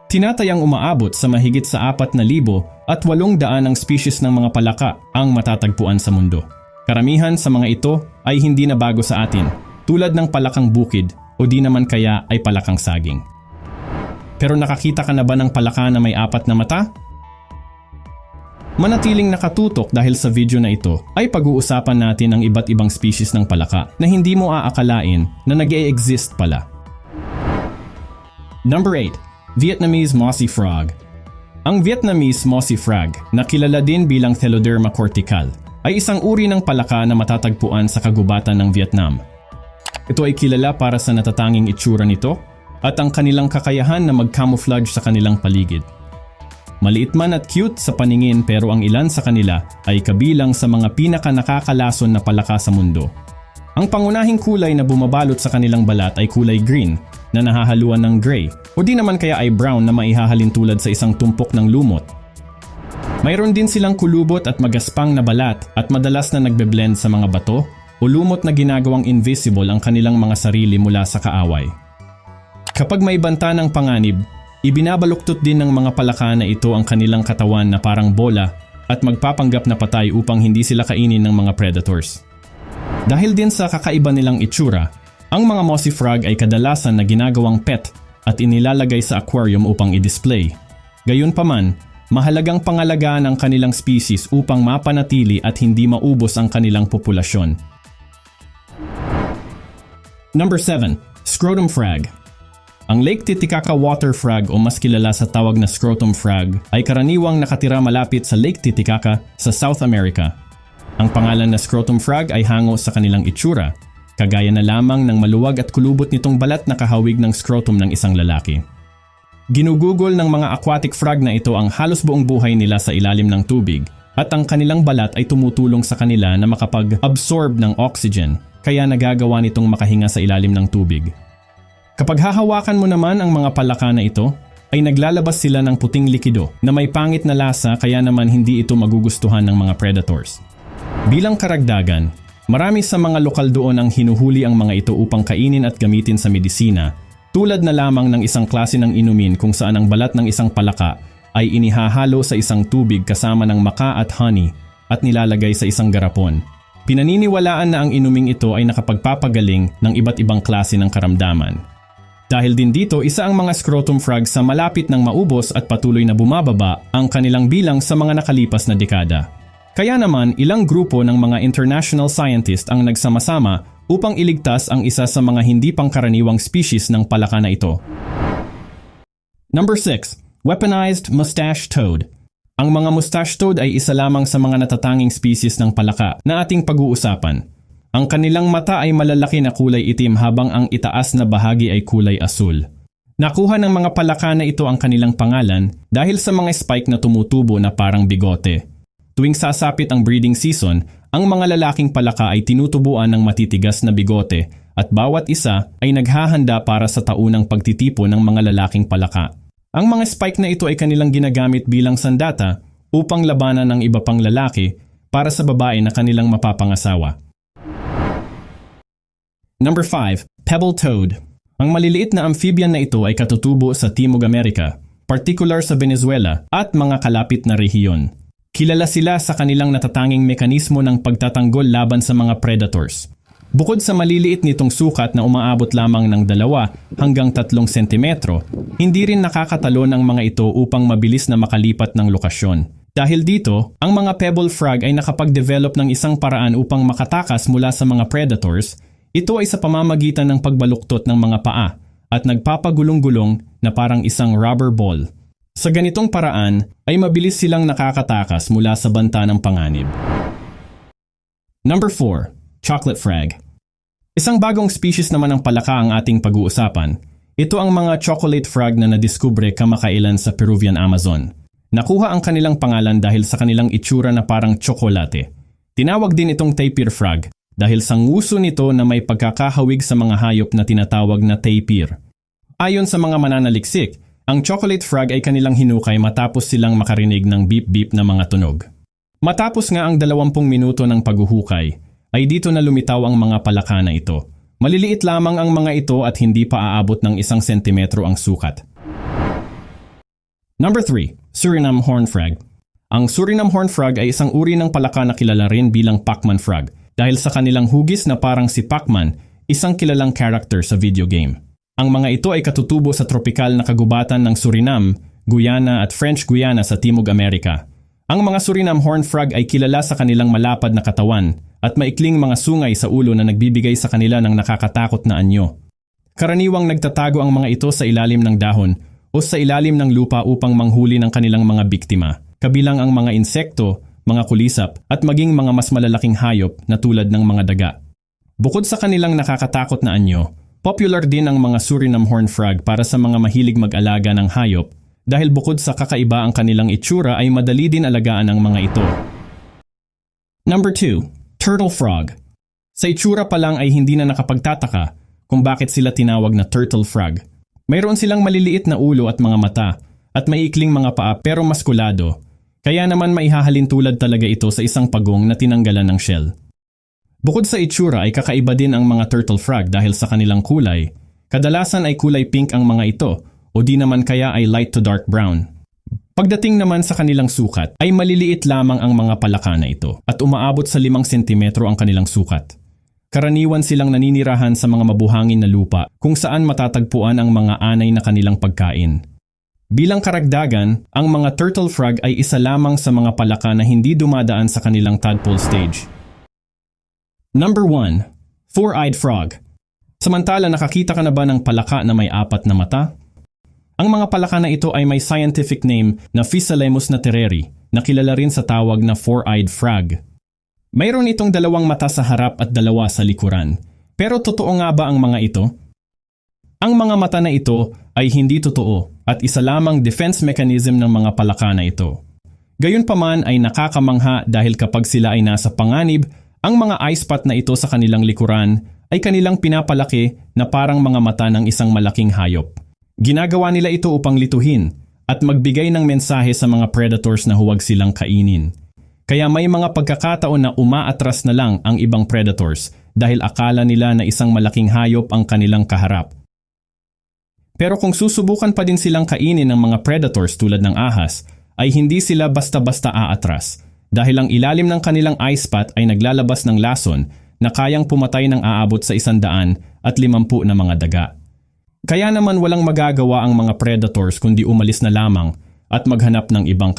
Tinatayang umaabot sa mahigit sa 4,800 ang species ng mga palaka ang matatagpuan sa mundo. Karamihan sa mga ito ay hindi na bago sa atin, tulad ng palakang bukid o di naman kaya ay palakang saging. Pero nakakita ka na ba ng palaka na may 4 na mata? Manatiling nakatutok dahil sa video na ito ay pag-uusapan natin ang iba't ibang species ng palaka na hindi mo aakalain na nag-e-exist pala. Number 8. Vietnamese Mossy Frog. Ang Vietnamese Mossy Frog, na kilala din bilang Theloderma cortical, ay isang uri ng palaka na matatagpuan sa kagubatan ng Vietnam. Ito ay kilala para sa natatanging itsura nito at ang kanilang kakayahan na mag-camouflage sa kanilang paligid. Maliit man at cute sa paningin pero ang ilan sa kanila ay kabilang sa mga pinaka-nakakalason na palaka sa mundo. Ang pangunahing kulay na bumabalot sa kanilang balat ay kulay green na nahahaluan ng gray o di naman kaya ay brown na maihahalin tulad sa isang tumpok ng lumot. Mayroon din silang kulubot at magaspang na balat at madalas na nagbe-blend sa mga bato o lumot na ginagawang invisible ang kanilang mga sarili mula sa kaaway. Kapag may banta ng panganib, ibinabaluktot din ng mga palaka na ito ang kanilang katawan na parang bola at magpapanggap na patay upang hindi sila kainin ng mga predators. Dahil din sa kakaiba nilang itsura, ang mga mossy frog ay kadalasan na ginagawang pet at inilalagay sa aquarium upang i-display. Gayunpaman, mahalagang pangalagaan ang kanilang species upang mapanatili at hindi maubos ang kanilang populasyon. Number 7. Scrotum Frog. Ang Lake Titicaca water frog o mas kilala sa tawag na scrotum frog ay karaniwang nakatira malapit sa Lake Titicaca sa South America. Ang pangalan na scrotum frog ay hango sa kanilang itsura, kagaya na lamang ng maluwag at kulubot nitong balat na kahawig ng scrotum ng isang lalaki. Ginugugol ng mga aquatic frog na ito ang halos buong buhay nila sa ilalim ng tubig at ang kanilang balat ay tumutulong sa kanila na makapag-absorb ng oxygen kaya nagagawa nitong makahinga sa ilalim ng tubig. Kapag hahawakan mo naman ang mga palaka na ito, ay naglalabas sila ng puting likido na may pangit na lasa kaya naman hindi ito magugustuhan ng mga predators. Bilang karagdagan, marami sa mga lokal doon ang hinuhuli ang mga ito upang kainin at gamitin sa medisina, tulad na lamang ng isang klase ng inumin kung saan ang balat ng isang palaka ay inihahalo sa isang tubig kasama ng maka at honey at nilalagay sa isang garapon. Pinaniniwalaan na ang inuming ito ay nakapagpapagaling ng iba't ibang klase ng karamdaman. Dahil din dito, isa ang mga scrotum frog sa malapit ng maubos at patuloy na bumababa ang kanilang bilang sa mga nakalipas na dekada. Kaya naman, ilang grupo ng mga international scientists ang nagsama-sama upang iligtas ang isa sa mga hindi pangkaraniwang species ng palaka na ito. Number 6. Weaponized Mustache Toad. Ang mga mustache toad ay isa lamang sa mga natatanging species ng palaka na ating pag-uusapan. Ang kanilang mata ay malalaki na kulay itim habang ang itaas na bahagi ay kulay asul. Nakuha ng mga palaka na ito ang kanilang pangalan dahil sa mga spike na tumutubo na parang bigote. Tuwing sasapit ang breeding season, ang mga lalaking palaka ay tinutubuan ng matitigas na bigote at bawat isa ay naghahanda para sa taunang pagtitipo ng mga lalaking palaka. Ang mga spike na ito ay kanilang ginagamit bilang sandata upang labanan ng iba pang lalaki para sa babae na kanilang mapapangasawa. Number 5. Pebble Toad. Ang maliliit na amphibian na ito ay katutubo sa Timog Amerika, particular sa Venezuela at mga kalapit na rehiyon. Kilala sila sa kanilang natatanging mekanismo ng pagtatanggol laban sa mga predators. Bukod sa maliliit nitong sukat na umaabot lamang ng 2 hanggang 3 sentimetro, hindi rin nakakatalon ang mga ito upang mabilis na makalipat ng lokasyon. Dahil dito, ang mga pebble frog ay nakapag-develop ng isang paraan upang makatakas mula sa mga predators. Ito ay sa pamamagitan ng pagbaluktot ng mga paa at nagpapagulong-gulong na parang isang rubber ball. Sa ganitong paraan ay mabilis silang nakakatakas mula sa banta ng panganib. Number 4. Chocolate Frog. Isang bagong species naman ng palaka ang ating pag-uusapan. Ito ang mga chocolate frog na nadiskubre kamakailan sa Peruvian Amazon. Nakuha ang kanilang pangalan dahil sa kanilang itsura na parang tsokolate. Tinawag din itong tapir frog dahil sa nguso nito na may pagkakahawig sa mga hayop na tinatawag na tapir. Ayon sa mga mananaliksik, ang chocolate frog ay kanilang hinukay matapos silang makarinig ng beep-beep na mga tunog. Matapos nga ang 20 minuto ng paghuhukay, ay dito na lumitaw ang mga palaka na ito. Maliliit lamang ang mga ito at hindi pa aabot ng 1 sentimetro ang sukat. Number 3. Suriname Horn Frog. Ang Suriname Horn Frog ay isang uri ng palaka na kilala rin bilang Pac-Man Frog dahil sa kanilang hugis na parang si Pac-Man, isang kilalang character sa video game. Ang mga ito ay katutubo sa tropikal na kagubatan ng Suriname, Guyana at French Guiana sa Timog Amerika. Ang mga Suriname Horn Frog ay kilala sa kanilang malapad na katawan at maikling mga sungay sa ulo na nagbibigay sa kanila ng nakakatakot na anyo. Karaniwang nagtatago ang mga ito sa ilalim ng dahon o sa ilalim ng lupa upang manghuli ng kanilang mga biktima, kabilang ang mga insekto, mga kulisap at maging mga mas malalaking hayop na tulad ng mga daga. Bukod sa kanilang nakakatakot na anyo, popular din ang mga Suriname Horn Frog para sa mga mahilig mag-alaga ng hayop dahil bukod sa kakaiba ang kanilang itsura ay madali din alagaan ang mga ito. Number 2. Turtle Frog. Sa itsura pa lang ay hindi na nakapagtataka kung bakit sila tinawag na turtle frog. Mayroon silang maliliit na ulo at mga mata at maiikling mga paa pero maskulado. Kaya naman maihahalin tulad talaga ito sa isang pagong na tinanggalan ng shell. Bukod sa itsura ay kakaiba din ang mga turtle frog dahil sa kanilang kulay. Kadalasan ay kulay pink ang mga ito o di naman kaya ay light to dark brown. Pagdating naman sa kanilang sukat ay maliliit lamang ang mga palaka na ito at umaabot sa 5 sentimetro ang kanilang sukat. Karaniwan silang naninirahan sa mga mabuhangin na lupa kung saan matatagpuan ang mga anay na kanilang pagkain. Bilang karagdagan, ang mga turtle frog ay isa lamang sa mga palaka na hindi dumadaan sa kanilang tadpole stage. Number 1. Four-eyed frog. Samantala nakakita ka na ba ng palaka na may 4 na mata? Ang mga palaka na ito ay may scientific name na Physalimos natereri na kilala rin sa tawag na four-eyed frog. Mayroon itong 2 mata sa harap at 2 sa likuran. Pero totoo nga ba ang mga ito? Ang mga mata na ito ay hindi totoo at isa lamang defense mechanism ng mga palaka na ito. Gayunpaman ay nakakamangha dahil kapag sila ay nasa panganib, ang mga eye spot na ito sa kanilang likuran ay kanilang pinapalaki na parang mga mata ng isang malaking hayop. Ginagawa nila ito upang lituhin at magbigay ng mensahe sa mga predators na huwag silang kainin. Kaya may mga pagkakataon na umaatras na lang ang ibang predators dahil akala nila na isang malaking hayop ang kanilang kaharap. Pero kung susubukan pa din silang kainin ng mga predators tulad ng ahas, ay hindi sila basta-basta aatras dahil ang ilalim ng kanilang eye spot ay naglalabas ng lason na kayang pumatay ng aabot sa 150 na mga daga. Kaya naman walang magagawa ang mga predators kundi umalis na lamang at maghanap ng ibang